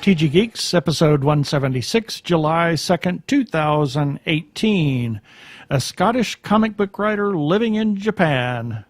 TG Geeks, episode 176, July 2nd, 2018. A Scottish comic book writer living in Japan.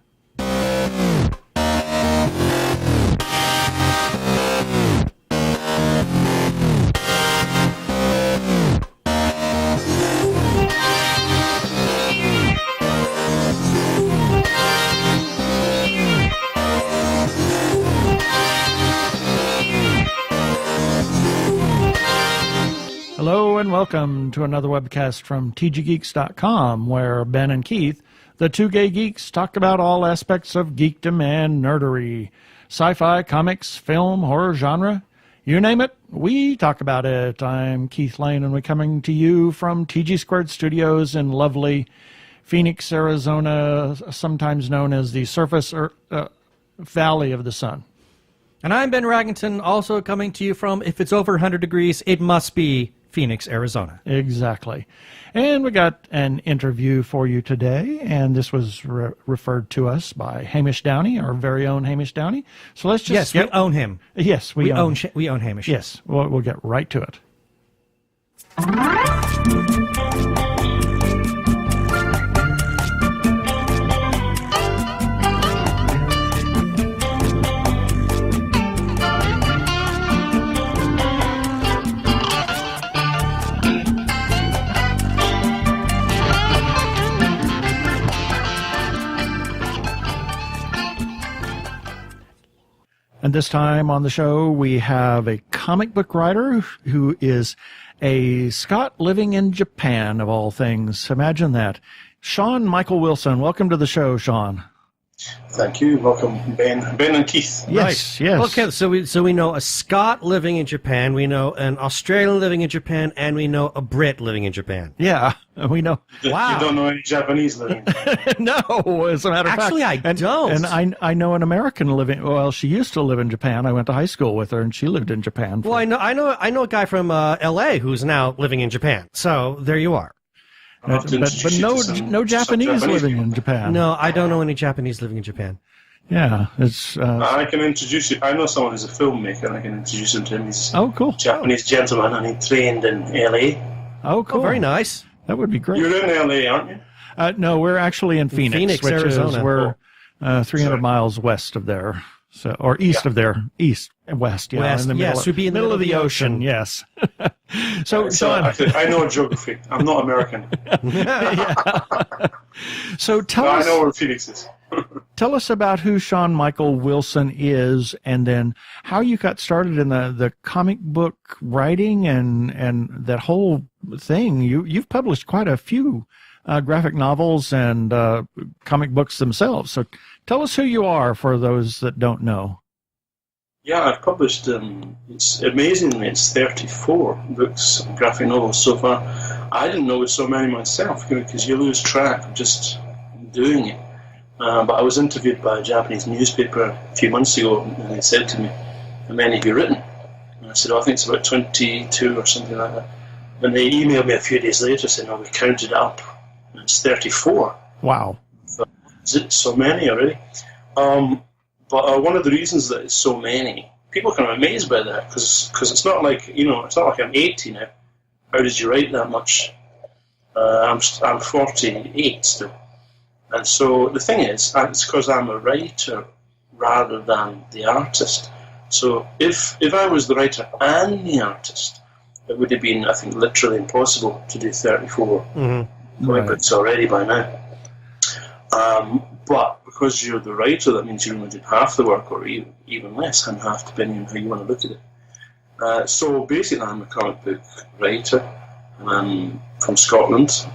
Hello and welcome to another webcast from tggeeks.com, where Ben and Keith, the two gay geeks, talk about all aspects of geekdom and nerdery. Sci-fi, comics, film, horror genre, you name it, we talk about it. I'm Keith Lane, and we're coming to you from TG Squared Studios in lovely Phoenix, Arizona, sometimes known as the Surface Valley of the Sun. And I'm Ben Raggington, also coming to you from, if it's over 100 degrees, it must be Phoenix, Arizona. Exactly. And we got an interview for you today, and this was referred to us by Hamish Downey, our very own Hamish Downey. So let's just we own him. Yes, we own Hamish. Yes, we'll get right to it. And this time on the show, we have a comic book writer who is a Scot living in Japan, of all things. Imagine that. Sean Michael Wilson, welcome to the show, Sean. Thank you. Welcome, Ben and Keith. Yes, right. yes. Okay, so we know a Scot living in Japan, we know an Australian living in Japan, and we know a Brit living in Japan. Yeah, we know. Wow. You don't know any Japanese living in Japan. No, as a matter of fact. Actually, I don't. And I know an American living, well, she used to live in Japan. I went to high school with her, and she lived in Japan. Well, I know a guy from L.A. who's now living in Japan. So there you are. But no Japanese living in Japan. No, I don't know any Japanese living in Japan. Yeah, it's. I can introduce you. I know someone who's a filmmaker, and I can introduce him to him. He's cool. Japanese gentleman, and he trained in LA. Oh, cool. Oh, very nice. That would be great. You're in LA, aren't you? No, we're actually in Phoenix, which Arizona. Is we're 300 miles west of there, or east of there, east and west. Yeah, west, in the yes, we'd be in the middle of the ocean. Yes. So, Sean, I know geography. I'm not American. So tell us. I know where Phoenix is. Tell us about who Sean Michael Wilson is, and then how you got started in the comic book writing and that whole thing. You've published quite a few graphic novels and comic books themselves. So tell us who you are for those that don't know. Yeah, I've published, it's amazingly, it's 34 books and graphic novels so far. I didn't know it was so many myself, because you lose track of just doing it. But I was interviewed by a Japanese newspaper a few months ago, and they said to me, how many have you written? And I said, I think it's about 22 or something like that. And they emailed me a few days later saying, we counted it up, and it's 34. Wow. So, is it so many already? But one of the reasons that it's so many, people are kind of amazed by that, because it's not like, it's not like I'm 80 now. How did you write that much? I'm 48 still. And so the thing is, it's because I'm a writer rather than the artist. So if I was the writer and the artist, it would have been, I think, literally impossible to do 34 comic books already by now. But because you're the writer, that means you only did half the work, or even less than half, depending on how you want to look at it. So basically, I'm a comic book writer. I'm from Scotland,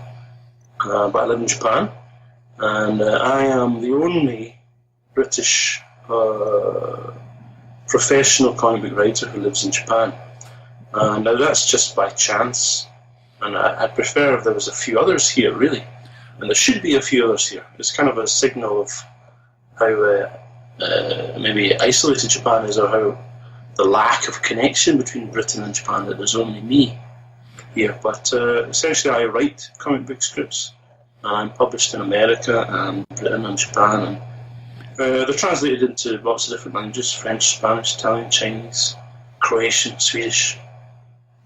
but I live in Japan. And I am the only British professional comic book writer who lives in Japan. Now that's just by chance, and I'd prefer if there was a few others here, really. And there should be a few others here. It's kind of a signal of how maybe isolated Japan is, or how the lack of connection between Britain and Japan, that there's only me here. But essentially I write comic book scripts. I'm published in America and Britain and Japan, and they're translated into lots of different languages: French, Spanish, Italian, Chinese, Croatian, Swedish.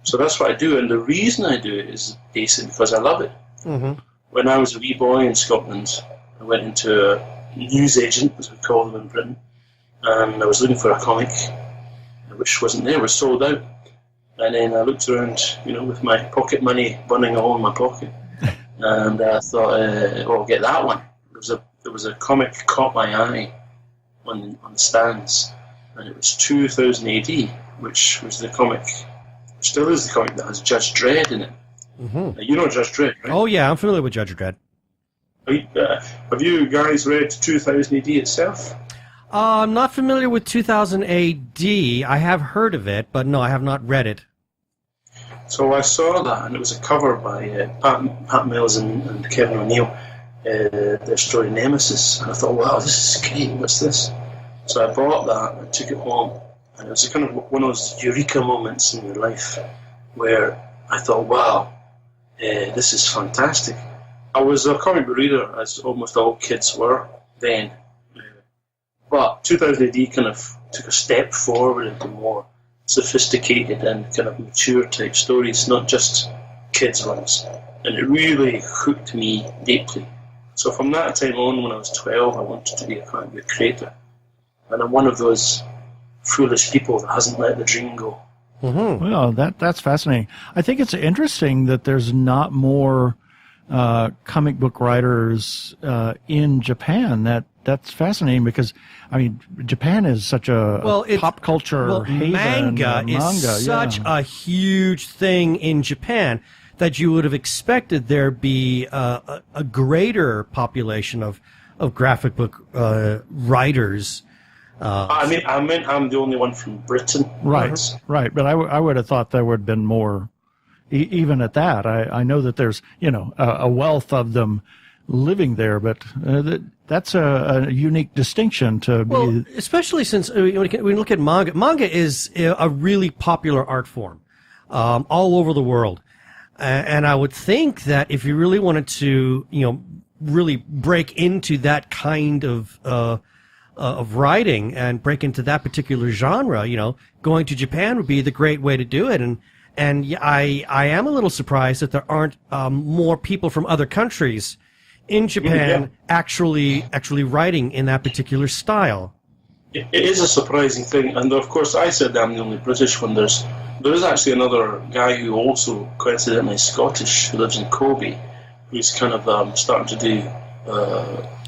So that's what I do, and the reason I do it is basically because I love it. Mm-hmm. When I was a wee boy in Scotland, I went into a newsagent, as we call them in Britain, and I was looking for a comic, which wasn't there, was sold out. And then I looked around, with my pocket money burning a hole in my pocket, and I thought, I'll get that one. There was a comic caught my eye on the stands, and it was 2000 AD, which was the comic, still is the comic that has Judge Dredd in it. Mm-hmm. You know Judge Dredd, right? Oh, yeah, I'm familiar with Judge Dredd. Have you guys read 2000 AD itself? I'm not familiar with 2000 AD. I have heard of it, but no, I have not read it. So I saw that, and it was a cover by Pat Mills and Kevin O'Neill, their story Nemesis, and I thought, wow, this is great, what's this? So I bought that and took it home, and it was kind of one of those eureka moments in your life where I thought, wow, this is fantastic. I was a comic book reader, as almost all kids were then, but 2000 AD kind of took a step forward into more sophisticated and kind of mature type stories, not just kids' ones. And it really hooked me deeply. So from that time on, when I was 12, I wanted to be a comic book creator. And I'm one of those foolish people that hasn't let the dream go. Mm-hmm. Well, that's fascinating. I think it's interesting that there's not more comic book writers in Japan. That's fascinating because, I mean, Japan is such a pop culture haven. Manga is such a huge thing in Japan that you would have expected there be a greater population of graphic book writers. I'm the only one from Britain. Right. But I would have thought there would have been more. Even at that, I know that there's a wealth of them living there, but that's a unique distinction to be. Well, especially since when we look at manga, manga is a really popular art form all over the world, and I would think that if you really wanted to, really break into that kind of writing and break into that particular genre, going to Japan would be the great way to do it, And I am a little surprised that there aren't more people from other countries in Japan actually writing in that particular style. It is a surprising thing, and of course I said I'm the only British one. There is actually another guy who also coincidentally is Scottish, who lives in Kobe, who's kind of starting to do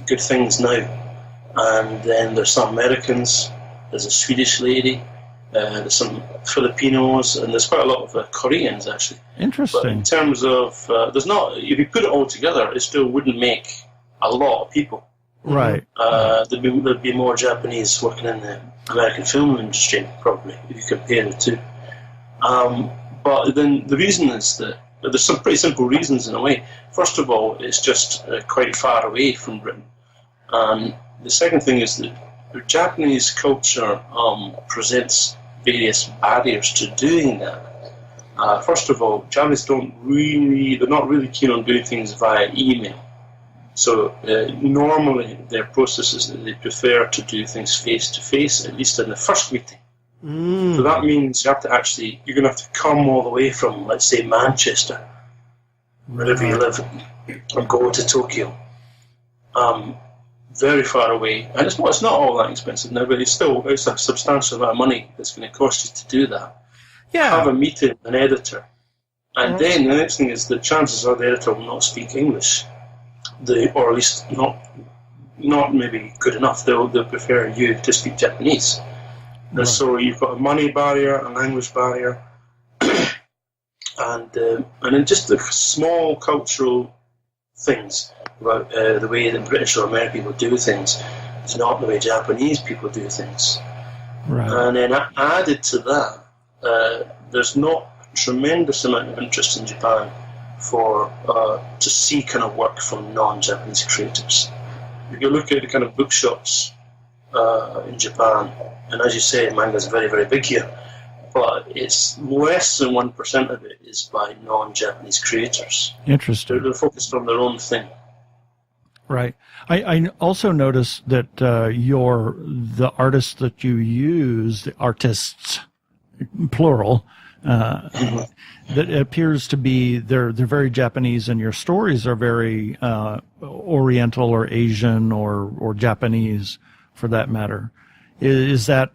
good things now. And then there's some Americans, there's a Swedish lady, there's some Filipinos, and there's quite a lot of Koreans actually. Interesting. But in terms of, there's not, if you put it all together, it still wouldn't make a lot of people. Right. There'd be more Japanese working in the American film industry, probably, if you compare the two. But then the reason is that there's some pretty simple reasons in a way. First of all, it's just quite far away from Britain. The second thing is that the Japanese culture presents various barriers to doing that. First of all, Japanese they're not really keen on doing things via email. So normally their process is that they prefer to do things face to face, at least in the first meeting. So that means you're going to have to come all the way from, let's say, Manchester, wherever you live, and go to Tokyo. Very far away, and it's not all that expensive now, but it's a substantial amount of money that's going to cost you to do that. Yeah. Have a meeting with an editor, and then the next thing is the chances are the editor will not speak English, or at least not maybe good enough. They'll prefer you to speak Japanese. And so you've got a money barrier, a language barrier, and then just the small cultural things about the way that British or American people do things. It's not the way Japanese people do things. Right. And then added to that, there's not a tremendous amount of interest in Japan to see kind of work from non-Japanese creators. If you look at the kind of bookshops in Japan, and as you say, manga's very, very big here, but it's less than 1% of it is by non-Japanese creators. Interesting. They're focused on their own thing. Right. I also noticed that the artists that you use, the artists, plural, that appears to be they're very Japanese, and your stories are very Oriental or Asian or Japanese, for that matter. Is that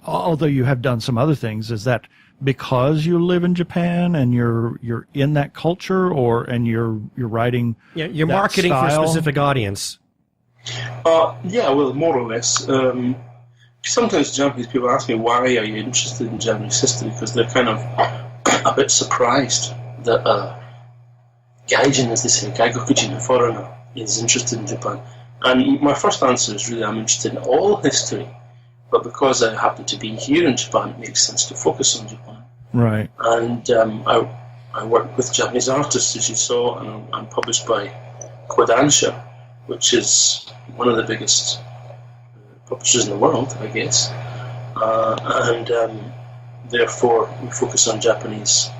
although you have done some other things, is that because you live in Japan and you're in that culture, and you're writing? Yeah, you're that marketing for a style? specific audience. Yeah, well, more or less. Sometimes Japanese people ask me, why are you interested in Japanese history? Because they're kind of a bit surprised that gaijin, as they say, gaigokujin, a foreigner, is interested in Japan. And my first answer is really, I'm interested in all history, but because I happen to be here in Japan, it makes sense to focus on Japan. Right. And I work with Japanese artists, as you saw, and I'm published by Kodansha, which is one of the biggest publishers in the world, I guess. Therefore, we focus on Japanese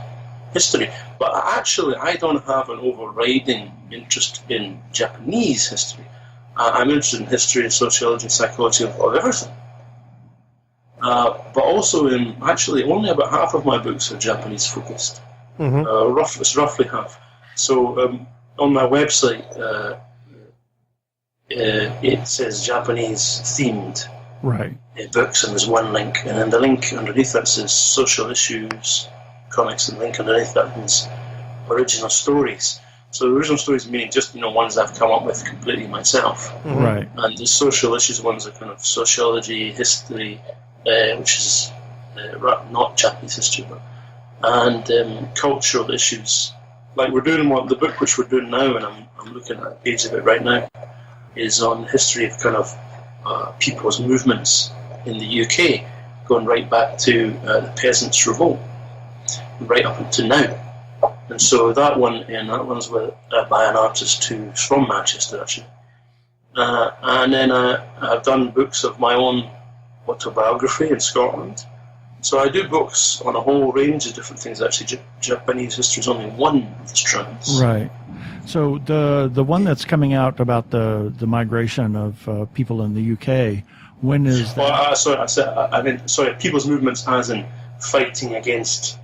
history. But actually, I don't have an overriding interest in Japanese history. I'm interested in history, sociology, psychology, of everything. But also, actually, only about half of my books are Japanese focused. Mm-hmm. It's roughly half. So on my website, it says Japanese themed books, and there's one link, and then the link underneath that says social issues, comics, and the link underneath that is original stories. So the original stories meaning just ones I've come up with completely myself. Mm-hmm. Right. And the social issues ones are kind of sociology, history, which is not Japanese history, and cultural issues. Like we're doing the book which we're doing now, and I'm looking at a page of it right now, is on history of kind of people's movements in the UK, going right back to the Peasants' Revolt, right up until now. And so that one's by an artist who's from Manchester, actually. And then I've done books of my own autobiography in Scotland. So I do books on a whole range of different things. Actually, Japanese history is only one of the strands. Right. So the one that's coming out about the migration of people in the UK, when is that? Sorry, people's movements as in fighting against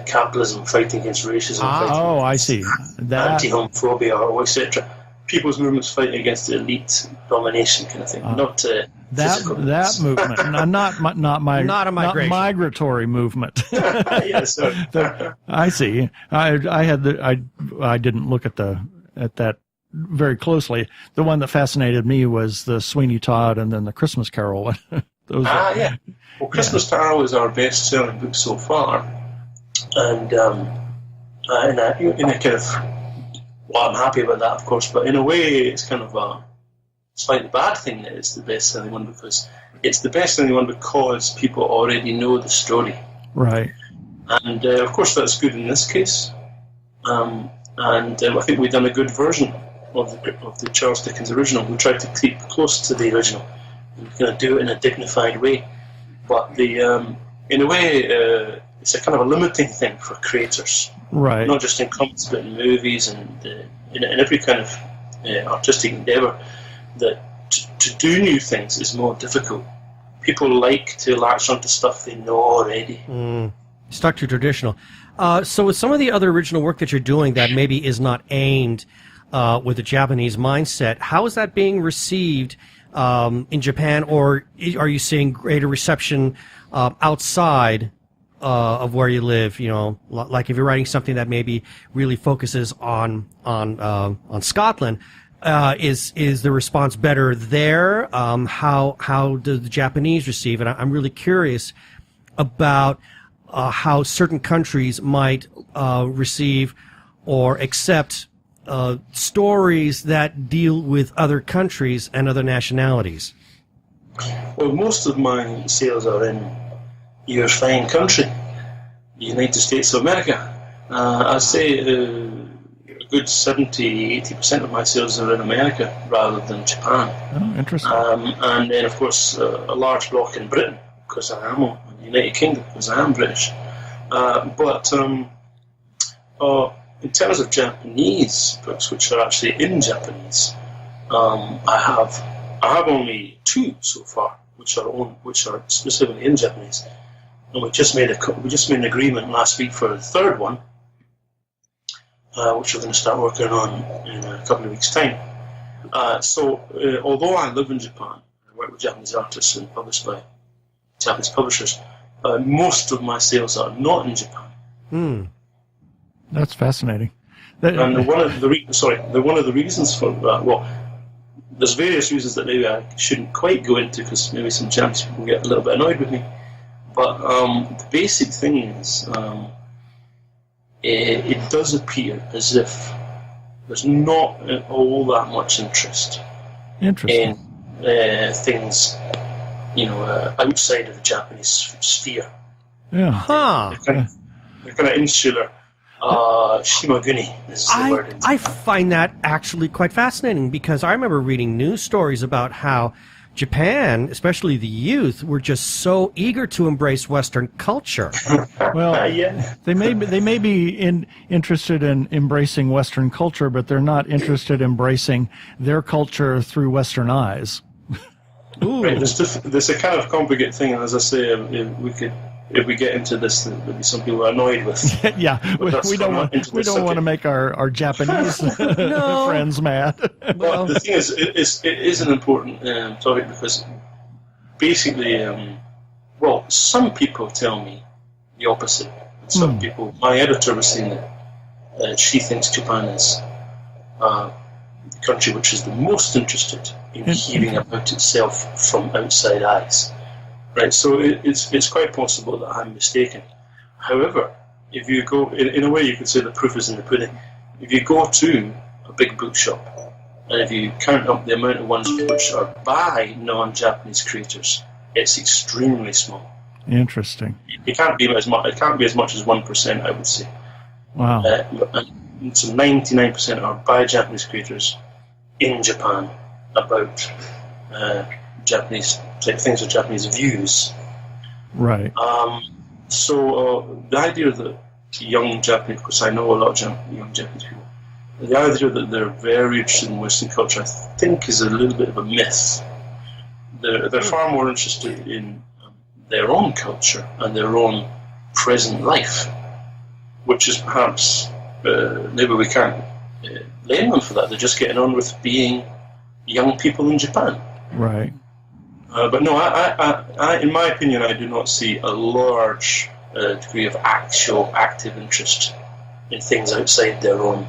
capitalism, fighting against racism. I see. Anti-homophobia, or etc. People's movements fighting against elite domination, kind of thing. Not that movement, not a migratory movement. Yes, I see. I didn't look at that very closely. The one that fascinated me was the Sweeney Todd and then the Christmas Carol. Yeah. Well, Christmas Carol is our best-selling book so far, and in a kind of, well, I'm happy about that, of course, but in a way, it's kind of a slightly bad thing that it's the best-selling one, because it's the best-selling one because people already know the story. Right. And, of course, that's good in this case. I think we've done a good version of the Charles Dickens original. We tried to keep close to the original and kind of do it in a dignified way. But in a way, it's a kind of a limiting thing for creators. Right. Not just in comics, but in movies and in every kind of artistic endeavour. That to do new things is more difficult. People like to latch onto stuff they know already. Stuck to traditional. So with some of the other original work that you're doing that maybe is not aimed with a Japanese mindset, how is that being received in Japan, or are you seeing greater reception outside of where you live? Like if you're writing something that maybe really focuses on Scotland. Is the response better there? How do the Japanese receive it? I'm really curious about how certain countries might receive or accept stories that deal with other countries and other nationalities. Well, most of my sales are in your fine country, United States of America. I'd say good 70-80% of my sales are in America rather than Japan. Oh, interesting. And then, of course, a large block in Britain, because I am in the United Kingdom, because I am British. But in terms of Japanese books, which are actually in Japanese, I have only two so far, which are specifically in Japanese. and we just made an agreement last week for the third one, which we're going to start working on in a couple of weeks' time. So although I live in Japan, I work with Japanese artists and published by Japanese publishers, most of my sales are not in Japan. That's fascinating. And one of the reasons for that, well, there's various reasons that maybe I shouldn't quite go into, because maybe some Japanese people get a little bit annoyed with me. But the basic thing is, it does appear as if there's not all that much interest in things, outside of the Japanese sphere. Yeah. Huh. They're kind of insular. Shimaguni is the word. I find that actually quite fascinating, because I remember reading news stories about how Japan, especially the youth, were just so eager to embrace Western culture. Well, yeah. they may be interested in embracing Western culture, but they're not interested in embracing their culture through Western eyes. Ooh. Right, there's a kind of complicated thing, and as I say, if we get into this, there'll be some people annoyed with. Yeah, we don't want to make our Japanese friends mad. But the thing is, it is an important topic, because basically, some people tell me the opposite. Some people, my editor was saying that she thinks Japan is the country which is the most interested in hearing about itself from outside eyes. Right, so it's quite possible that I'm mistaken. However, if you go, in a way you could say the proof is in the pudding. If you go to a big bookshop, and if you count up the amount of ones which are by non-Japanese creators, it's extremely small. Interesting. It can't be as much. It can't be as much as 1%, I would say. Wow. And so 99% are by Japanese creators in Japan about Japanese type things or Japanese views. Right. So the idea that young Japanese, because I know a lot of young Japanese people, the idea that they're very interested in Western culture, I think, is a little bit of a myth. They're far more interested in their own culture and their own present life, which is perhaps maybe we can't blame them for that. They're just getting on with being young people in Japan. Right. But no, I, in my opinion, I do not see a large degree of actual active interest in things outside their own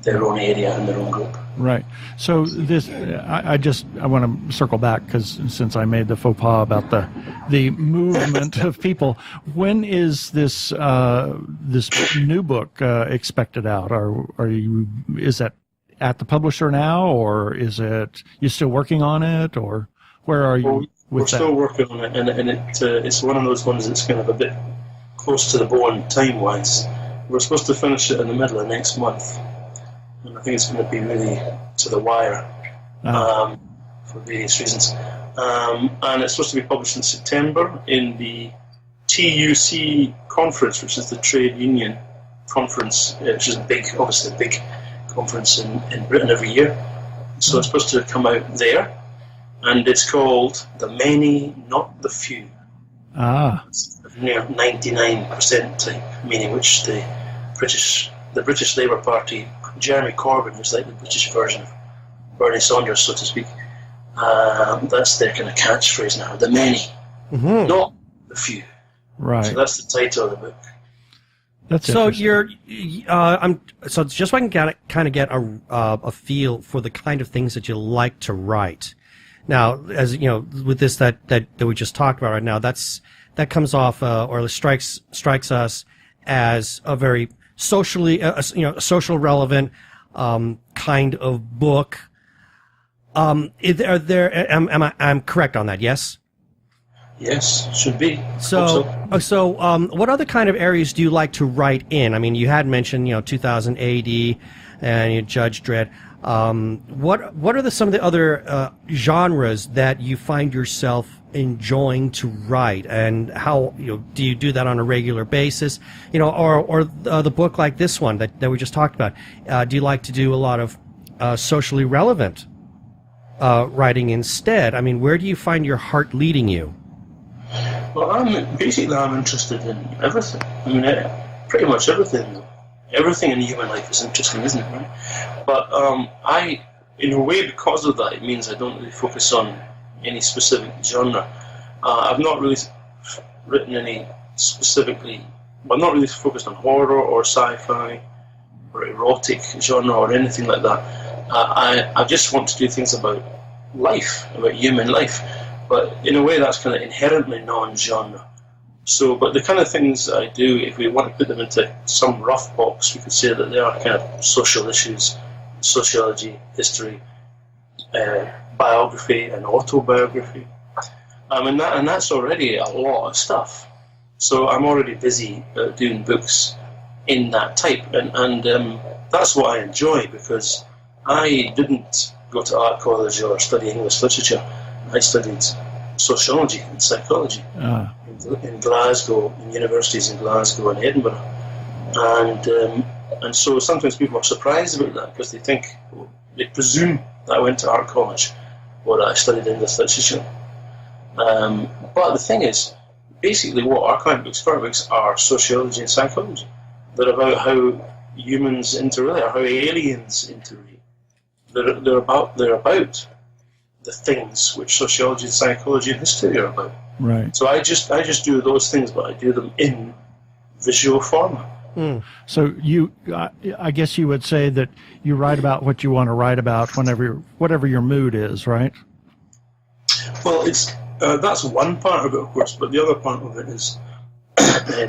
area and their own group. Right. So this, I want to circle back, because since I made the faux pas about the movement of people, when is this new book expected out? Is that at the publisher now, or is it you still working on it, or where are you with that? We're still working on it, and it's one of those ones that's kind of a bit close to the bone time-wise. We're supposed to finish it in the middle of next month, and I think it's going to be really to the wire for various reasons. And it's supposed to be published in September in the TUC conference, which is the trade union conference, which is obviously a big conference in Britain every year. So it's supposed to come out there, and it's called The Many, Not the Few. It's near 99% type, meaning which the British Labour Party, Jeremy Corbyn is like the British version of Bernie Sanders, so to speak. That's their kind of catchphrase now, the many, not the few. Right. So that's the title of the book. That's so so it's just so I can kind of get a feel for the kind of things that you like to write. Now, as you know, with this that we just talked about right now, that comes off or strikes us as a very socially social relevant kind of book. I'm correct on that? Yes. Yes, should be. So what other kind of areas do you like to write in? I mean, you had mentioned 2000 AD and Judge Dredd. What are some of the other genres that you find yourself enjoying to write, and how do you do that on a regular basis? Or the book like this one that we just talked about. Do you like to do a lot of socially relevant writing instead? I mean, where do you find your heart leading you? Well, I'm interested in everything. I mean, pretty much everything. Everything in human life is interesting, isn't it? Right? But in a way, because of that, it means I don't really focus on any specific genre. I've not really written any specifically. I'm not really focused on horror or sci-fi or erotic genre or anything like that. I just want to do things about life, about human life. But in a way, that's kind of inherently non-genre. So, but the kind of things that I do, if we want to put them into some rough box, we could say that they are kind of social issues, sociology, history, biography, and autobiography. And that's already a lot of stuff. So I'm already busy doing books in that type, and that's what I enjoy, because I didn't go to art college or study English literature. I studied sociology and psychology in Glasgow, in universities in Glasgow and Edinburgh, and so sometimes people are surprised about that, because they presume that I went to art college or that I studied English literature. But the thing is, basically what are comic books are sociology and psychology. They're about how humans interrelate, or how aliens interrelate. They're about the things which sociology and psychology and history are about. Right. So I just do those things, but I do them in visual format. So I guess you would say that you write about what you want to write about whatever your mood is, right? Well, it's that's one part of it, of course, but the other part of it is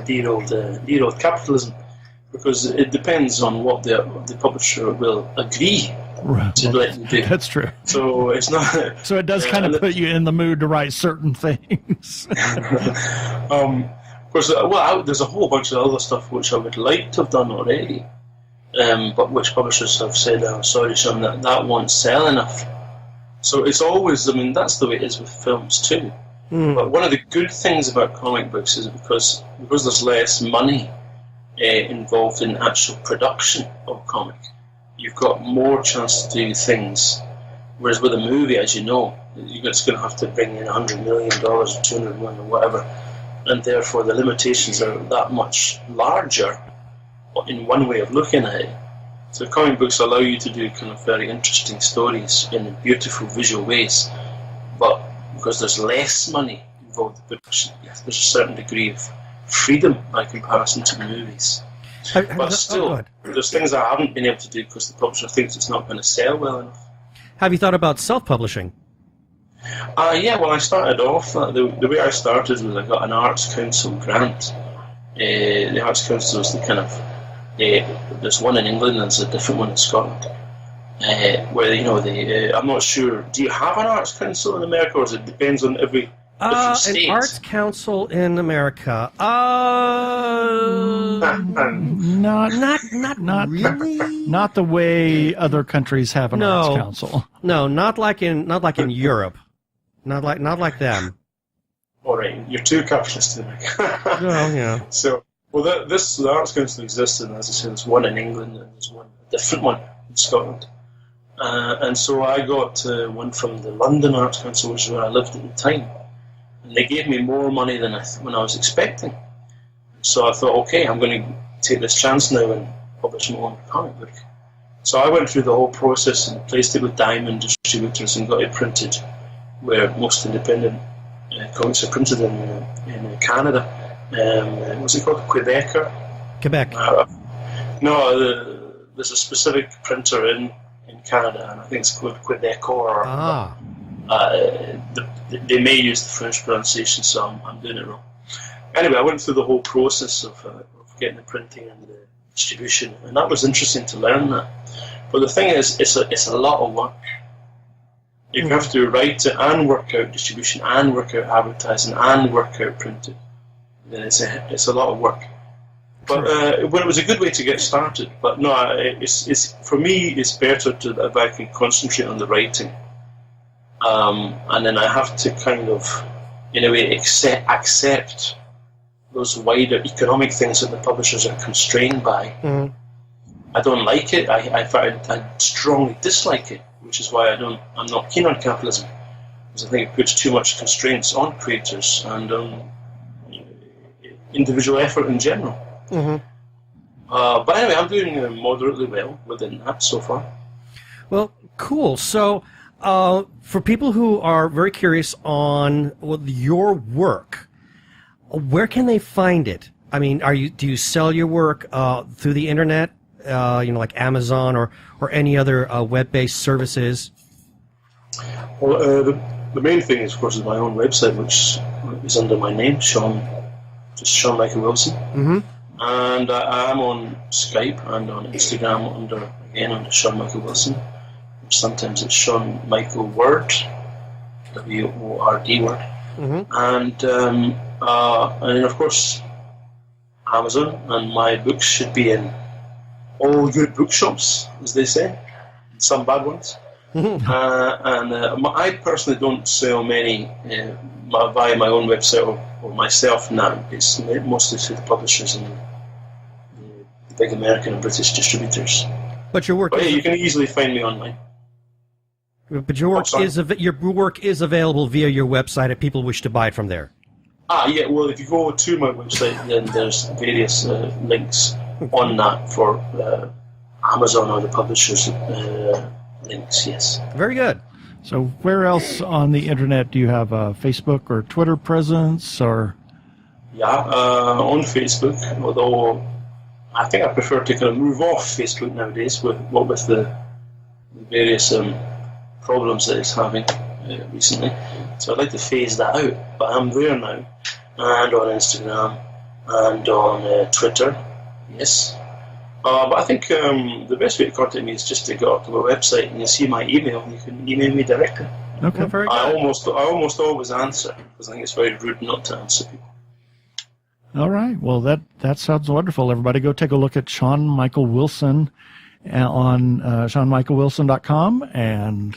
dear old capitalism, because it depends on what the publisher will agree to let you do. That's true. So it's not. So it does kind of put you in the mood to write certain things. Of course, there's a whole bunch of other stuff which I would like to have done already, but which publishers have said, "I'm sorry, Sean, that won't sell enough." So it's always, I mean, that's the way it is with films too. But one of the good things about comic books is because there's less money involved in actual production of a comic, you've got more chance to do things. Whereas with a movie, as you know, it's going to have to bring in $100 million or $200 million or whatever, and therefore the limitations are that much larger in one way of looking at it. So comic books allow you to do kind of very interesting stories in beautiful visual ways, but because there's less money involved in production, there's a certain degree of freedom by comparison to the movies. But still, there's things I haven't been able to do because the publisher thinks it's not going to sell well enough. Have you thought about self-publishing? Yeah, well, I started off, the way I started was I got an Arts Council grant. The Arts Council is the kind of, there's one in England and there's a different one in Scotland. Where, I'm not sure, do you have an Arts Council in America, or does it depends on every different state? An Arts Council in America. Not really. Not the way other countries have an Arts Council. No, not like in Europe. Not like them. All right, you're too capitalist in America. Well, yeah. So, the Arts Council exists, and as I said, there's one in England and there's a different one in Scotland. And so I got one from the London Arts Council, which is where I lived at the time. And they gave me more money than when I was expecting. So I thought, okay, I'm going to take this chance now and publish my own comic book. So I went through the whole process and placed it with Diamond distributors and got it printed where most independent comics are printed in Canada. What's it called? Quebec. There's a specific printer in Canada, and I think it's called Quebec. They may use the French pronunciation, so I'm doing it wrong. Anyway, I went through the whole process of getting the printing and the distribution, and that was interesting to learn that. But the thing is, it's a lot of work. You have to write it and work out distribution and work out advertising and work out printing. Then it's a lot of work. But it was a good way to get started. But no, it's for me, it's better if I can concentrate on the writing. And then I have to kind of, in a way, accept those wider economic things that the publishers are constrained by. I don't like it. I strongly dislike it, which is why I'm not keen on capitalism, because I think it puts too much constraints on creators and individual effort in general. Mm-hmm. But anyway, I'm doing moderately well within that so far. Well, cool. So, for people who are very curious on your work, where can they find it? I mean, do you sell your work through the internet, like Amazon or any other web-based services? Well, the main thing is, of course, is my own website, which is under my name, Sean Michael Wilson. Mm-hmm. And I am on Skype and on Instagram under Sean Michael Wilson. Sometimes it's Sean Michael Word, W-O-R-D word. Mm-hmm. And then, of course, Amazon, and my books should be in all good bookshops, as they say, some bad ones. Mm-hmm. I personally don't sell many via my own website or myself now. It's mostly through the publishers and the big American and British distributors. But your work, you can easily find me online. But your work is available via your website if people wish to buy it from there. Yeah. Well, if you go to my website, then there's various links on that for Amazon or the publishers' links. Yes. Very good. So where else on the internet do you have a Facebook or Twitter presence? Or Yeah, on Facebook, although I think I prefer to kind of move off Facebook nowadays with the various problems that it's having recently. So I'd like to phase that out, but I'm there now, and on Instagram, and on Twitter, yes. But I think the best way to contact me is just to go up to my website and you see my email, and you can email me directly. okay, Very good. I almost always answer, because I think it's very rude not to answer people. all right. Well, that sounds wonderful. Everybody, go take a look at Sean Michael Wilson on SeanMichaelWilson.com and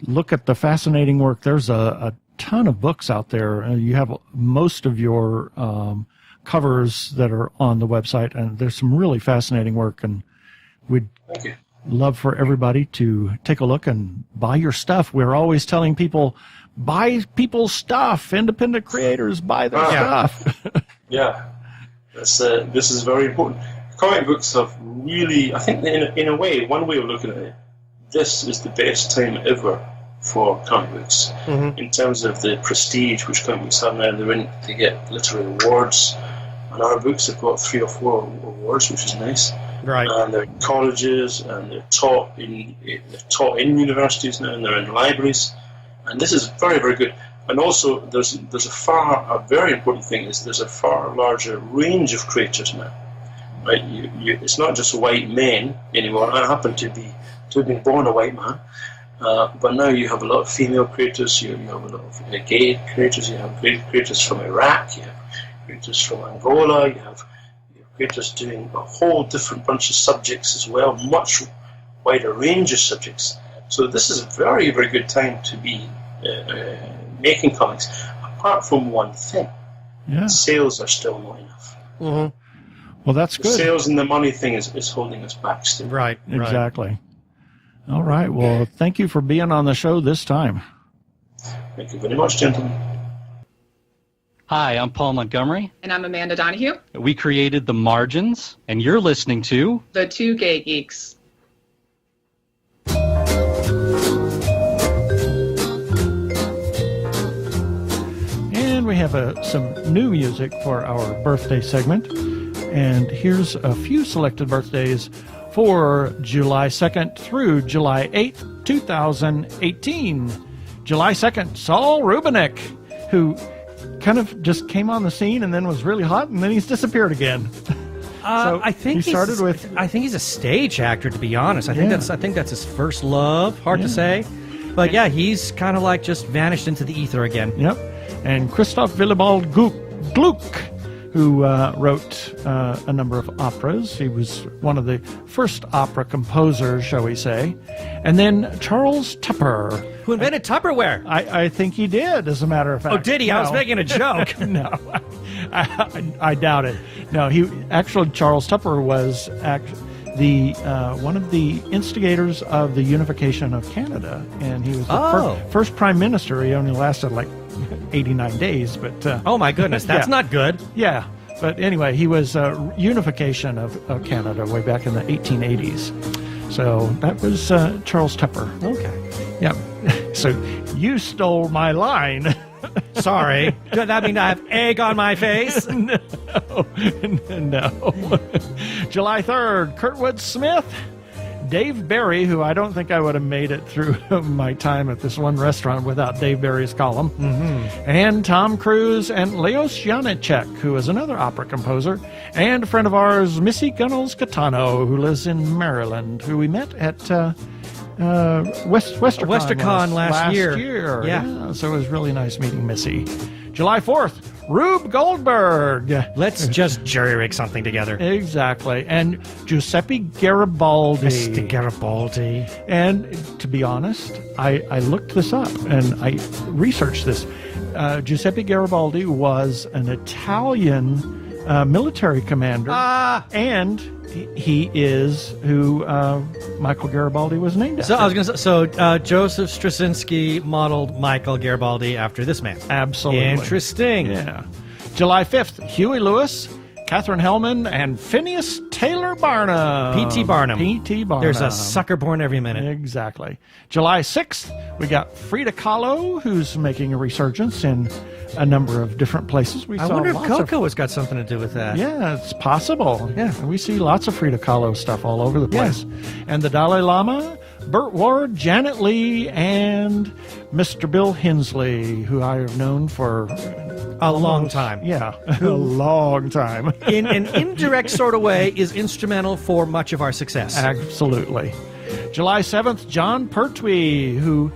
look at the fascinating work. There's a ton of books out there. You have most of your covers that are on the website, and there's some really fascinating work, and we'd Thank you. love for everybody to take a look and buy your stuff. We're always telling people, buy people's stuff. Independent creators, buy their stuff. Yeah, this is very important. Comic books have really, I think in a way, one way of looking at it, this is the best time ever for comic books. Mm-hmm. In terms of the prestige which comic books have now. They get literary awards, and our books have got 3 or 4 awards, which is nice. Right. And they're in colleges, and they're taught in universities now, and they're in libraries, and this is very, very good. And also, there's a very important thing is there's a far larger range of creators now. Right, it's not just white men anymore. I happen to have been born a white man, but now you have a lot of female creators. You have a lot of gay creators. You have creators from Iraq. You have creators from Angola. You have creators doing a whole different bunch of subjects as well, much wider range of subjects. So this is a very, very good time to be making comics. Apart from one thing, sales are still not enough. Mm-hmm. Well, that's good. The sales and the money thing is holding us back still. Right. Exactly. All right. Well, thank you for being on the show this time. Thank you very much, gentlemen. Hi, I'm Paul Montgomery. And I'm Amanda Donahue, We created The Margins, and you're listening to the 2 Gay Geeks. And we have some new music for our birthday segment. And here's a few selected birthdays for July 2nd through July 8th, 2018. July 2nd, Saul Rubinek, who kind of just came on the scene and then was really hot, and then he's disappeared again. So I think he started with. I think he's a stage actor, to be honest. I think that's his first love. Hard to say, but yeah, he's kind of like just vanished into the ether again. Yep. And Christoph Willibald Gluck, who wrote a number of operas. He was one of the first opera composers, shall we say. And then Charles Tupper. Who invented Tupperware? I think he did, as a matter of fact. Oh, did he? I was making a joke. No, I doubt it. No, Charles Tupper was the one of the instigators of the unification of Canada, and he was the first prime minister. He only lasted like 89 days, but oh my goodness, that's not good. Yeah, But anyway, he was unification of Canada way back in the 1880s. So that was Charles Tupper. Okay. Yeah. So you stole my line. Sorry. Does that mean I have egg on my face? No. July 3rd, Kurtwood Smith. Dave Barry, who I don't think I would have made it through my time at this one restaurant without Dave Barry's column. Mm-hmm. And Tom Cruise and Leos Janicek, who is another opera composer. And a friend of ours, Missy Gunnels Catano, who lives in Maryland, who we met at WesterCon last year. Yeah. So it was really nice meeting Missy. July 4th, Rube Goldberg. Let's just jury-rig something together. Exactly. And Giuseppe Garibaldi. Mr. Garibaldi. And to be honest, I looked this up and I researched this. Giuseppe Garibaldi was an Italian military commander. And he is who Michael Garibaldi was named after. So I was going to say, Joseph Straczynski modeled Michael Garibaldi after this man. Absolutely. Interesting. Yeah. July 5th, Huey Lewis, Katherine Hellman, and Phineas Taylor Barnum. P.T. Barnum. P.T. Barnum. There's a sucker born every minute. Exactly. July 6th, we got Frida Kahlo, who's making a resurgence in a number of different places. I wonder if Coco has got something to do with that. Yeah, it's possible. Yeah, we see lots of Frida Kahlo stuff all over the place. Yeah. And the Dalai Lama, Burt Ward, Janet Leigh, and Mr. Bill Hensley, who I have known for a long time. Yeah, a long time. In an indirect sort of way, is instrumental for much of our success. Absolutely. July 7th, John Pertwee, who...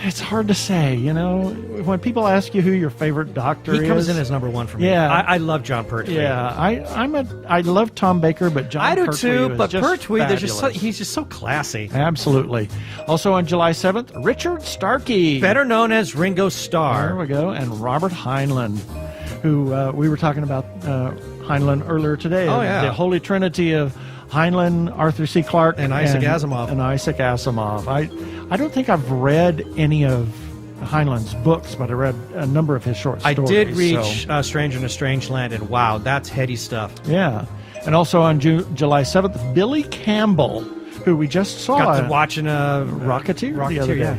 It's hard to say, you know, when people ask you who your favorite doctor is. He comes in as number one for me. Yeah. I love John Pertwee. Yeah, I love Tom Baker, but John Pertwee I do too, but Pertwee, fabulous. he's just so classy. Absolutely. Also on July 7th, Richard Starkey. Better known as Ringo Starr. There we go. And Robert Heinlein, who we were talking about Heinlein earlier today. Oh, yeah. The Holy Trinity of Heinlein, Arthur C. Clarke, and Isaac Asimov. And Isaac Asimov. I don't think I've read any of Heinlein's books, but I read a number of his short stories. I did read Stranger in a Strange Land, and wow, that's heady stuff. Yeah. And also on July 7th, Billy Campbell, who we just saw. Got to watching Rocketeer the other day. Yeah.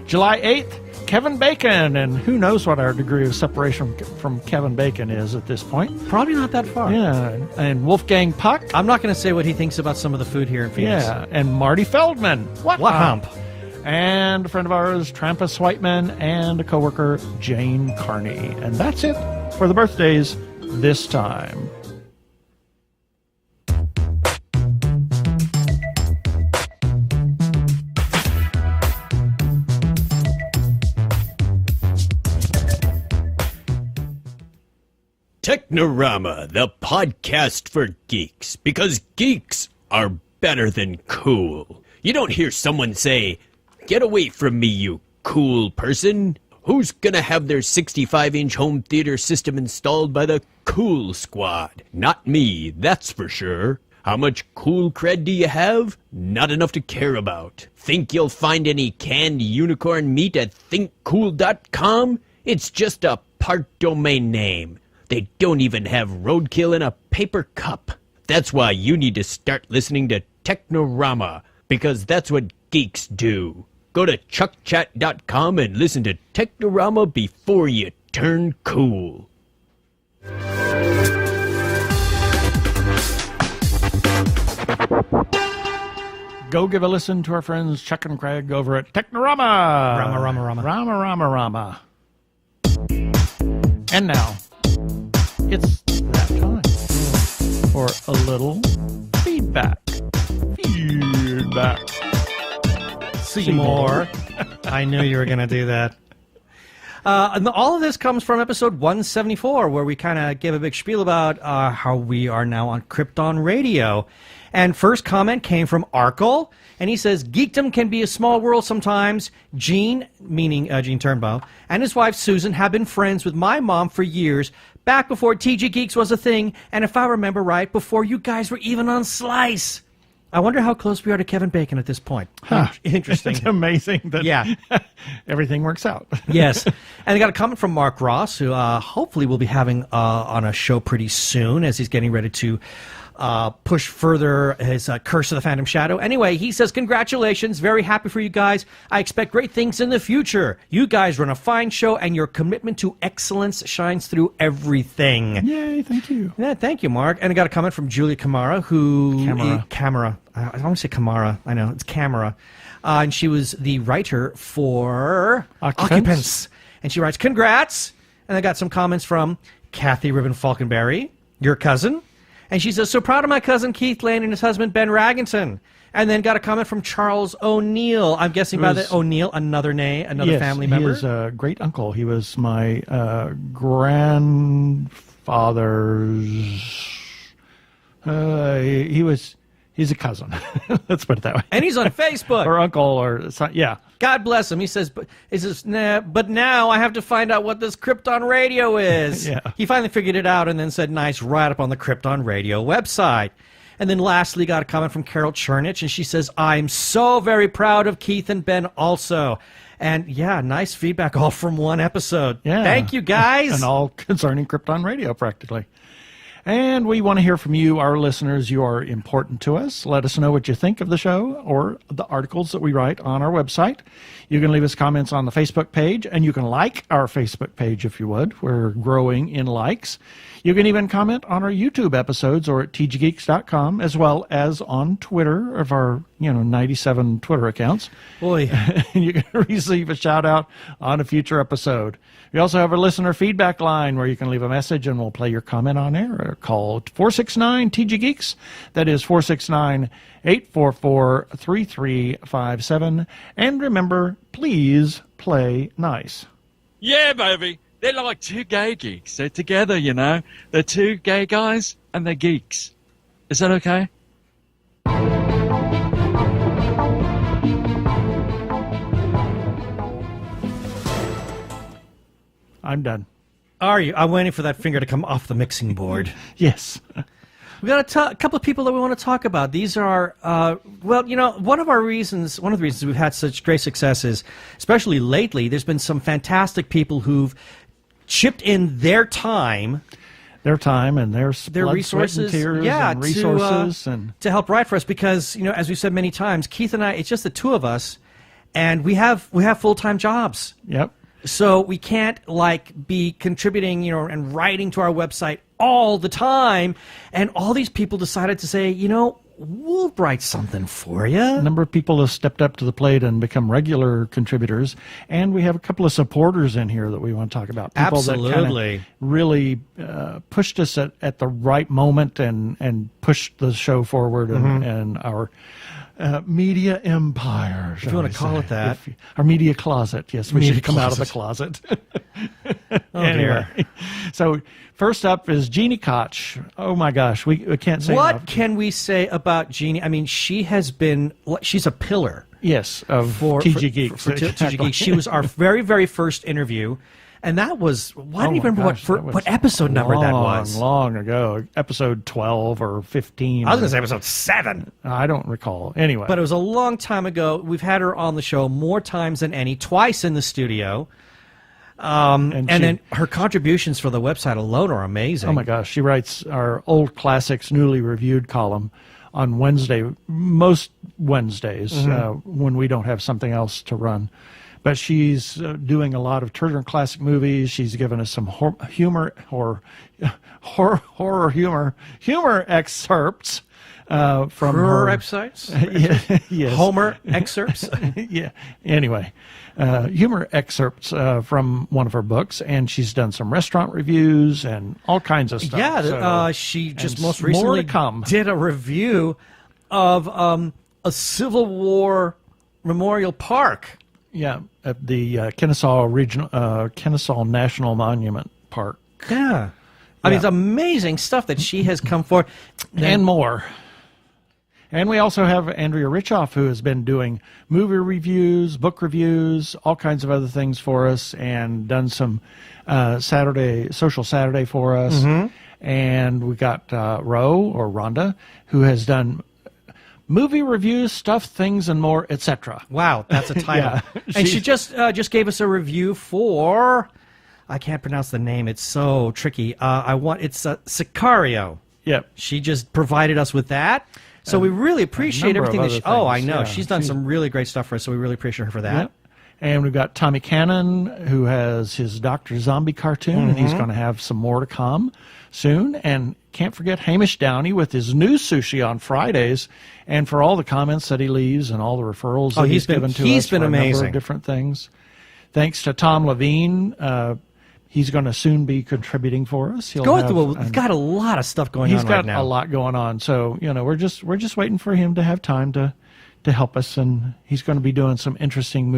July 8th, Kevin Bacon, and who knows what our degree of separation from Kevin Bacon is at this point. Probably not that far. Yeah, and Wolfgang Puck. I'm not going to say what he thinks about some of the food here in Phoenix. Yeah, and Marty Feldman. What hump? And a friend of ours, Trampus Whiteman, and a coworker, Jane Carney. And that's it for the birthdays this time. Technorama, the podcast for geeks, because geeks are better than cool. You don't hear someone say, "Get away from me, you cool person." Who's gonna have their 65-inch home theater system installed by the Cool Squad? Not me, that's for sure. How much cool cred do you have? Not enough to care about. Think you'll find any canned unicorn meat at thinkcool.com? It's just a part domain name. They don't even have roadkill in a paper cup. That's why you need to start listening to Technorama, because that's what geeks do. Go to chuckchat.com and listen to Technorama before you turn cool. Go give a listen to our friends Chuck and Craig over at Technorama. Rama. And now, it's that time for a little feedback. Seymour. I knew you were going to do that. And all of this comes from episode 174, where we kind of gave a big spiel about how we are now on Krypton Radio. And first comment came from Arkle, and he says, "Geekdom can be a small world sometimes. Gene," meaning Gene Turnbow, "and his wife Susan have been friends with my mom for years, back before TG Geeks was a thing, and if I remember right, before you guys were even on Slice. I wonder how close we are to Kevin Bacon at this point. Interesting. It's amazing that Yeah. everything works out. Yes. And I got a comment from Mark Ross, who hopefully we'll be having on a show pretty soon as he's getting ready to push further his Curse of the Phantom Shadow. Anyway, he says, congratulations. Very happy for you guys. I expect great things in the future. You guys run a fine show, and your commitment to excellence shines through everything. Yay, thank you. Yeah, thank you, Mark. And I got a comment from Julia Camara, Camara. I don't want to say Camara. I know, it's Camara. And she was the writer for Occupants. And she writes, congrats. And I got some comments from Kathy Ribbon Falconberry, your cousin. And she says, so proud of my cousin Keith Lane and his husband Ben Raggington. And then got a comment from Charles O'Neill. I'm guessing by the O'Neill, another family member. He is a great uncle. He was my grandfather's. He's a cousin. Let's put it that way. And he's on Facebook. Or uncle, or yeah. God bless him. He says, but now I have to find out what this Krypton Radio is. Yeah. He finally figured it out and then said, nice, right up on the Krypton Radio website. And then lastly, got a comment from Carol Chernich, and she says, I'm so very proud of Keith and Ben also. And yeah, nice feedback all from one episode. Yeah. Thank you, guys. And all concerning Krypton Radio, practically. And we want to hear from you, our listeners. You are important to us. Let us know what you think of the show or the articles that we write on our website. You can leave us comments on the Facebook page, and you can like our Facebook page if you would. We're growing in likes. You can even comment on our YouTube episodes or at tggeeks.com, as well as on Twitter of our 97 Twitter accounts. Boy. And you can receive a shout out on a future episode. We also have a listener feedback line where you can leave a message and we'll play your comment on air. Or call 469-TG-GEEKS. That is 469-844-3357. And remember, please play nice. Yeah, baby. They're like two gay geeks. They're together, They're two gay guys and they're geeks. Is that okay? I'm done. Are you? I'm waiting for that finger to come off the mixing board. Yes. We got a couple of people that we want to talk about. These are, one of the reasons we've had such great success is, especially lately, there's been some fantastic people who've chipped in their time and their resources, to help write for us. Because as we've said many times, Keith and I, it's just the two of us, and we have full-time jobs. Yep. So we can't be contributing, and writing to our website all the time. And all these people decided to say, we'll write something for you. A number of people have stepped up to the plate and become regular contributors. And we have a couple of supporters in here that we want to talk about. People Absolutely. that really pushed us at the right moment and pushed the show forward and our media empire. If you want to call it that. Our media closet. Yes, we should come out of the closet. Anyway. So first up is Jeannie Koch. Oh my gosh, we can't say what enough. Can we say about Jeannie? I mean, she's a pillar. Yes, of TG Geeks. For TG Geeks. She was our very, very first interview. And that was, I don't even remember what episode number that was. Long ago. Episode 12 or 15. I was going to say episode 7. I don't recall. Anyway. But it was a long time ago. We've had her on the show more times than any, twice in the studio. And then her contributions for the website alone are amazing. Oh my gosh. She writes our old classics newly reviewed column on Wednesday, most Wednesdays, when we don't have something else to run. But she's doing a lot of Turner Classic Movies. She's given us some humor excerpts from her websites. Yes. Homer excerpts. Yeah. Anyway, humor excerpts from one of her books, and she's done some restaurant reviews and all kinds of stuff. Yeah, she just most recently did a review of a Civil War Memorial Park. Yeah, at the Kennesaw National Monument Park. Yeah. I mean, it's amazing stuff that she has come for. And more. And we also have Andrea Richoff, who has been doing movie reviews, book reviews, all kinds of other things for us, and done some Social Saturday for us. And we got Rhonda, who has done movie reviews, stuff, things, and more, etc. Wow, that's a title. Yeah. And she just gave us a review for, I can't pronounce the name. It's so tricky. It's Sicario. Yep. She just provided us with that. So we really appreciate number of everything that other I things, know. yeah. She's done some really great stuff for us, so we really appreciate her for that. Yep. And we've got Tommy Cannon, who has his Dr. Zombie cartoon, and he's going to have some more to come soon. And can't forget Hamish Downey with his new sushi on Fridays, and for all the comments that he leaves and all the referrals that he's given to us for a number amazing. of different things. Thanks to Tom Levine. He's going to soon be contributing for us. He's got a lot of stuff going on right now. He's got a lot going on. So, we're just waiting for him to have time to help us, and he's going to be doing some interesting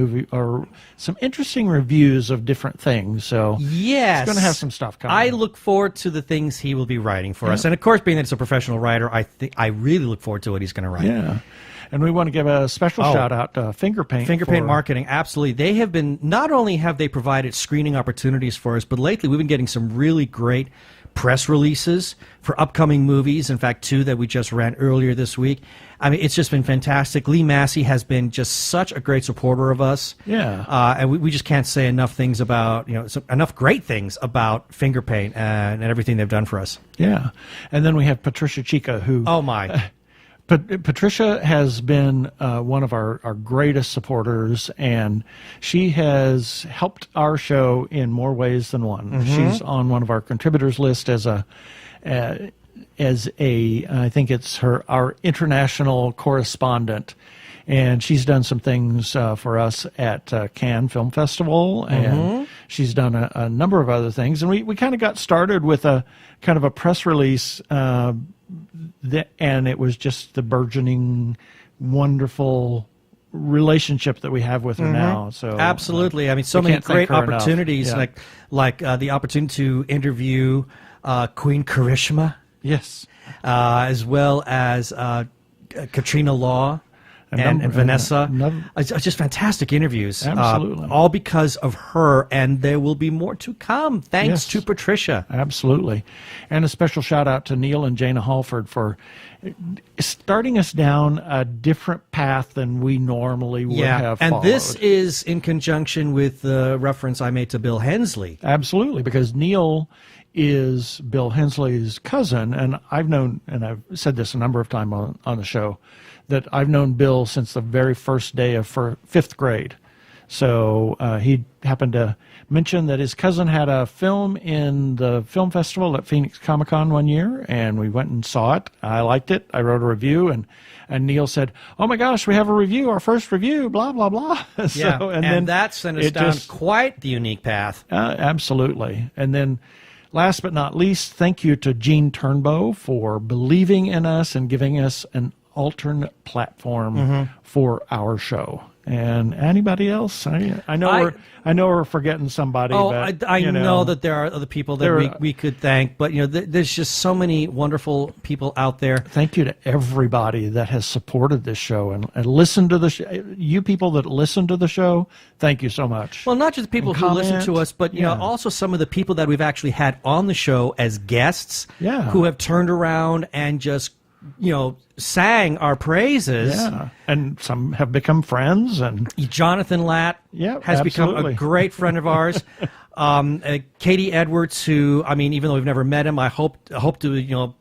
reviews of different things. So yes, he's going to have some stuff coming. I look forward to the things he will be writing for us, and of course, being that it's a professional writer, I really look forward to what he's going to write. Yeah, and we want to give a special shout out to Fingerpaint. Marketing, absolutely. They have been, not only have they provided screening opportunities for us, but lately we've been getting some really great press releases for upcoming movies. In fact, 2 that we just ran earlier this week. I mean, it's just been fantastic. Lee Massey has been just such a great supporter of us. Yeah. And we just can't say enough things about, enough great things about Fingerpaint and everything they've done for us. Yeah. And then we have Patricia Chica, who... Oh, my. Patricia has been one of our greatest supporters, and she has helped our show in more ways than one. Mm-hmm. She's on one of our contributors list as I think it's our international correspondent, and she's done some things for us at Cannes Film Festival, and she's done a number of other things. And we kind of got started with a kind of a press release, and it was just the burgeoning, wonderful relationship that we have with her now. So absolutely, I mean, so many great opportunities, like the opportunity to interview Queen Karishma. Yes. As well as Katrina Law and Vanessa. It's just fantastic interviews. Absolutely. All because of her, and there will be more to come, thanks to Patricia. Absolutely. And a special shout out to Neil and Jana Halford for starting us down a different path than we normally would have followed. And this is in conjunction with the reference I made to Bill Hensley. Absolutely, because Neil is Bill Hensley's cousin, and I've known, and I've said this a number of times on the show, that I've known Bill since the very first day of 5th grade. So he happened to mention that his cousin had a film in the film festival at Phoenix Comic-Con one year, and we went and saw it. I liked it. I wrote a review, and Neil said, "Oh my gosh, we have a review, our first review, blah, blah, blah." And then that sent us down quite the unique path. Absolutely. And then last but not least, thank you to Gene Turnbow for believing in us and giving us an alternate platform for our show. And anybody else? I know we're forgetting somebody. Oh, but, I know that there are other people that we could thank, but there's just so many wonderful people out there. Thank you to everybody that has supported this show and listened to the show. You people that listen to the show, thank you so much. Well, not just the people who listen to us, but also some of the people that we've actually had on the show as guests, who have turned around and just sang our praises. Yeah, and some have become friends. And Jonathan Latt has become a great friend of ours. Katie Edwards, who, I mean, even though we've never met him, I hope to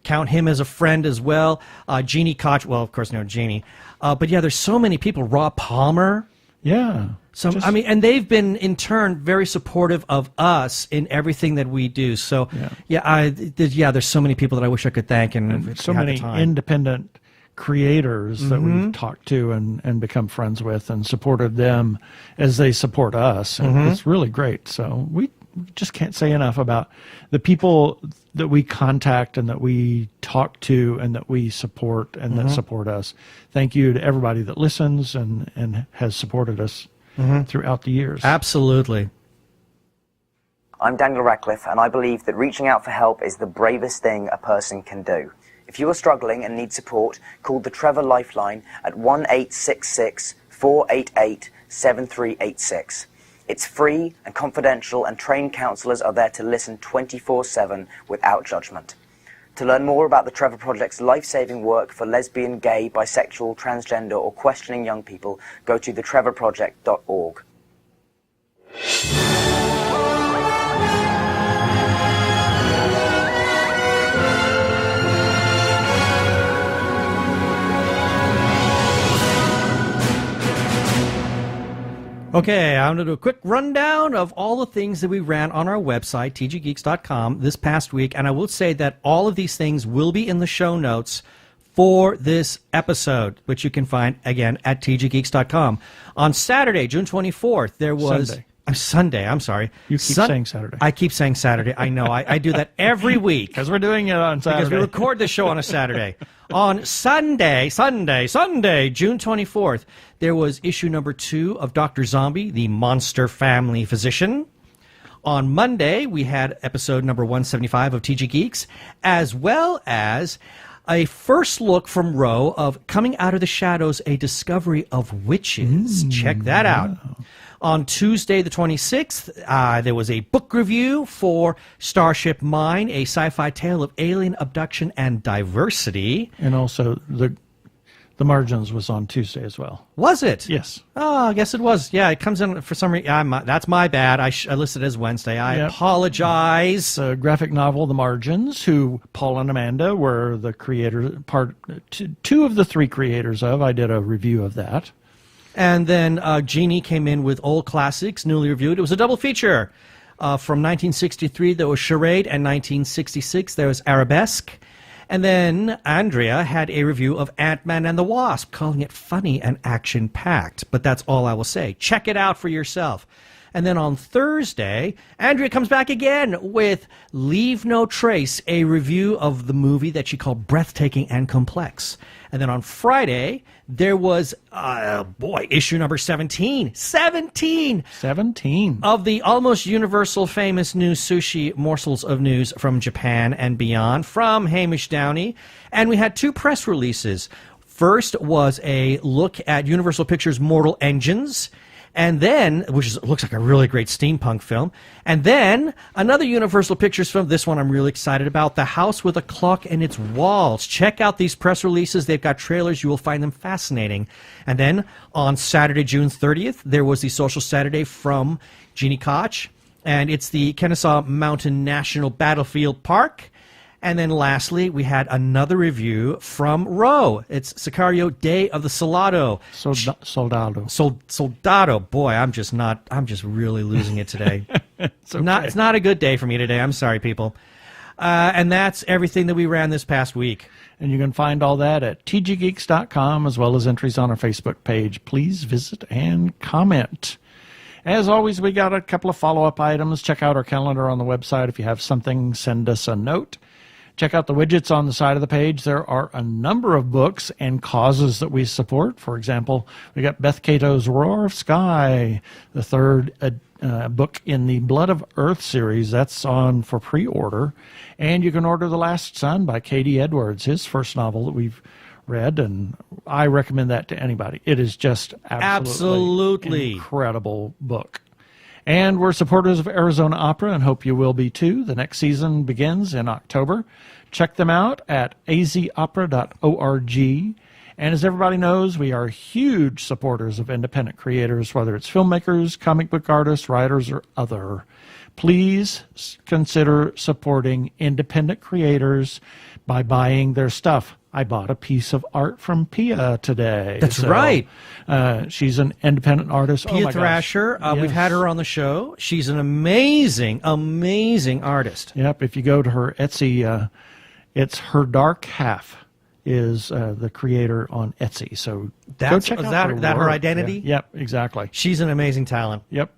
count him as a friend as well. Jeannie Koch, well, of course, Jeannie. But there's so many people. Rob Palmer. Yeah. And they've been in turn very supportive of us in everything that we do. So, there's so many people that I wish I could thank, and so many independent creators that we've talked to and become friends with and supported them as they support us. And it's really great. So we just can't say enough about the people that we contact and that we talk to and that we support and that support us. Thank you to everybody that listens and has supported us throughout the years. Absolutely. I'm Daniel Radcliffe, and I believe that reaching out for help is the bravest thing a person can do. If you are struggling and need support, call the Trevor Lifeline at 1-866-488-7386. It's free and confidential, and trained counsellors are there to listen 24/7 without judgment. To learn more about the Trevor Project's life-saving work for lesbian, gay, bisexual, transgender, or questioning young people, go to thetrevorproject.org. Okay, I'm going to do a quick rundown of all the things that we ran on our website, tggeeks.com, this past week. And I will say that all of these things will be in the show notes for this episode, which you can find, again, at tggeeks.com. On Saturday, June 24th, there was... Sunday, I'm sorry. You keep saying Saturday. I keep saying Saturday. I know. I do that every week. Because we're doing it on Saturday. Because we record the show on a Saturday. On Sunday, June 24th, there was issue number 2 of Dr. Zombie, the Monster Family Physician. On Monday, we had episode number 175 of TG Geeks, as well as a first look from Roe of Coming Out of the Shadows, a Discovery of Witches. Check that out. On Tuesday, the 26th, there was a book review for Starship Mine, a sci-fi tale of alien abduction and diversity. And also, the Margins was on Tuesday as well. Was it? Yes. Oh, I guess it was. Yeah, it comes in for some reason. That's my bad. I listed it as Wednesday. I apologize. The graphic novel, The Margins, who Paul and Amanda were the creators, two of the 3 creators of. I did a review of that. And then Jeannie came in with old classics, newly reviewed. It was a double feature. From 1963, there was Charade, and 1966, there was Arabesque. And then Andrea had a review of Ant-Man and the Wasp, calling it funny and action-packed. But that's all I will say. Check it out for yourself. And then on Thursday, Andrea comes back again with Leave No Trace, a review of the movie that she called Breathtaking and Complex. And then on Friday, there was, issue number 17. 17! 17. Of the almost universal famous new sushi morsels of news from Japan and beyond from Hamish Downey. And we had 2 press releases. First was a look at Universal Pictures' Mortal Engines. And then, looks like a really great steampunk film. And then, another Universal Pictures film, this one I'm really excited about, The House with a Clock in Its Walls. Check out these press releases. They've got trailers. You will find them fascinating. And then, on Saturday, June 30th, there was the Social Saturday from Jeannie Koch. And it's the Kennesaw Mountain National Battlefield Park. And then lastly, we had another review from Roe. It's Sicario Day of the Soldado. Soldado. Boy, I'm just really losing it today. It's okay. It's not a good day for me today. I'm sorry, people. And that's everything that we ran this past week. And you can find all that at tggeeks.com, as well as entries on our Facebook page. Please visit and comment. As always, we got a couple of follow-up items. Check out our calendar on the website. If you have something, send us a note. Check out the widgets on the side of the page. There are a number of books and causes that we support. For example, we got Beth Cato's Roar of Sky, the 3rd book in the Blood of Earth series. That's on for pre-order. And you can order The Last Sun by Katie Edwards, his first novel that we've read, and I recommend that to anybody. It is just absolutely incredible book. And we're supporters of Arizona Opera and hope you will be too. The next season begins in October. Check them out at azopera.org. And as everybody knows, we are huge supporters of independent creators, whether it's filmmakers, comic book artists, writers, or other. Please consider supporting independent creators by buying their stuff. I bought a piece of art from Pia today. That's right. She's an independent artist. Pia Thrasher. Yes. We've had her on the show. She's an amazing, amazing artist. Yep. If you go to her Etsy, it's Her Dark Half is the creator on Etsy. So go check out that her identity? Yeah. Yep, exactly. She's an amazing talent. Yep.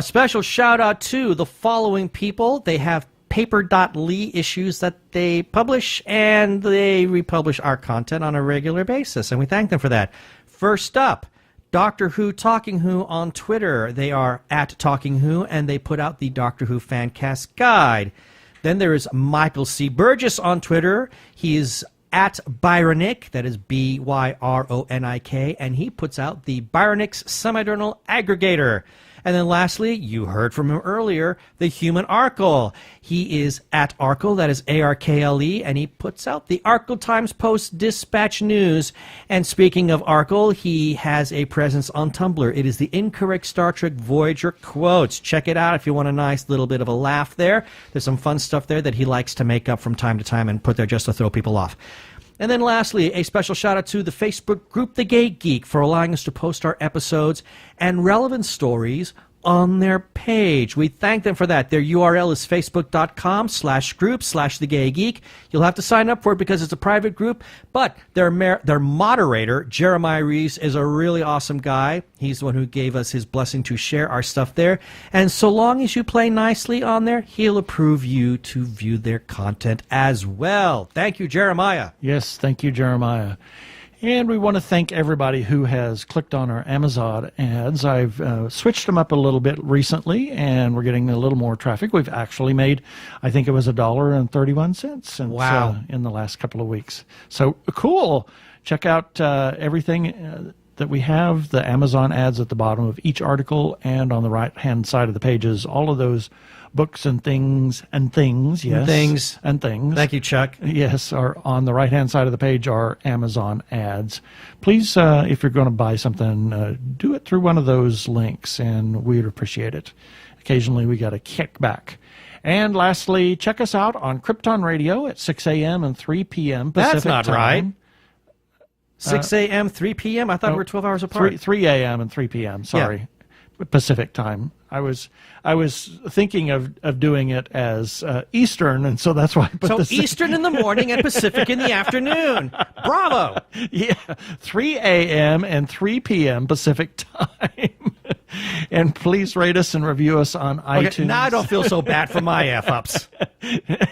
Special shout out to the following people. They have paper.ly issues that they publish, and they republish our content on a regular basis, and we thank them for that. First up, Doctor Who Talking Who on Twitter. They are at Talking Who, and they put out the Doctor Who Fancast Guide. Then there is Michael C. Burgess on Twitter. He is at Byronic, that is Byronik, and he puts out the Byronic's Semi-Journal Aggregator. And then lastly, you heard from him earlier, the human Arkle. He is at Arkle, that is Arkle, and he puts out the Arkle Times Post Dispatch News. And speaking of Arkle, he has a presence on Tumblr. It is the Incorrect Star Trek Voyager Quotes. Check it out if you want a nice little bit of a laugh there. There's some fun stuff there that he likes to make up from time to time and put there just to throw people off. And then lastly, a special shout out to the Facebook group The Gay Geek for allowing us to post our episodes and relevant stories on their page. We thank them for that. Their URL is facebook.com/group/thegaygeek. You'll have to sign up for it because it's a private group, but their moderator, Jeremiah Reeves, is a really awesome guy. He's the one who gave us his blessing to share our stuff there. And so long as you play nicely on there, he'll approve you to view their content as well. Thank you, Jeremiah. Yes, thank you, Jeremiah. And we want to thank everybody who has clicked on our Amazon ads. I've switched them up a little bit recently, and we're getting a little more traffic. We've actually made, I think it was $1.31 since in the last couple of weeks. So cool. Check out everything that we have, the Amazon ads at the bottom of each article and on the right-hand side of the pages. All of those books and things, yes. And things. Thank you, Chuck. Yes, are on the right-hand side of the page are Amazon ads. Please, if you're going to buy something, do it through one of those links, and we'd appreciate it. Occasionally, we got a kickback. And lastly, check us out on Krypton Radio at 6 a.m. and 3 p.m. Pacific That's not time. right. 6 a.m., 3 p.m.? I thought we were 12 hours apart. 3 a.m. and 3 p.m., sorry. Yeah. Pacific time. I was thinking of doing it as Eastern, and so that's why I put So Eastern in the morning and Pacific in the afternoon. Bravo! Yeah, 3 a.m. and 3 p.m. Pacific time. And please rate us and review us on iTunes. Now I don't feel so bad for my F-ups.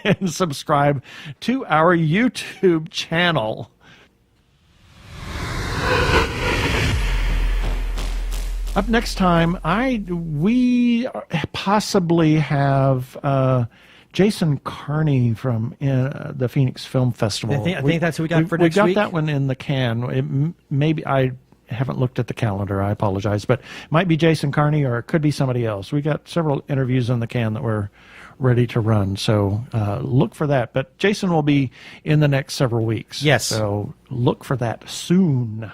And subscribe to our YouTube channel. Up next time, we possibly have Jason Carney from the Phoenix Film Festival. I think that's who we got for next week. We got that one in the can. Maybe I haven't looked at the calendar. I apologize, but it might be Jason Carney or it could be somebody else. We got several interviews in the can that we're ready to run, so look for that. But Jason will be in the next several weeks. Yes. So look for that soon.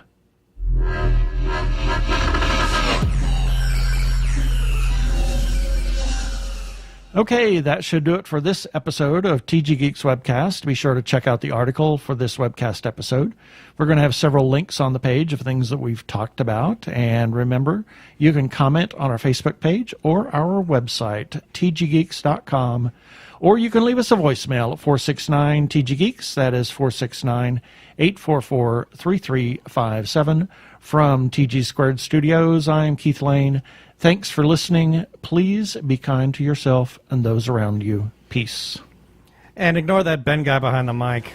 Okay, that should do it for this episode of TG Geeks Webcast. Be sure to check out the article for this webcast episode. We're going to have several links on the page of things that we've talked about. And remember, you can comment on our Facebook page or our website, tggeeks.com. Or you can leave us a voicemail at 469-TG-GEEKS. That is 469-844-3357. From TG Squared Studios, I'm Keith Lane. Thanks for listening. Please be kind to yourself and those around you. Peace. And ignore that Ben guy behind the mic.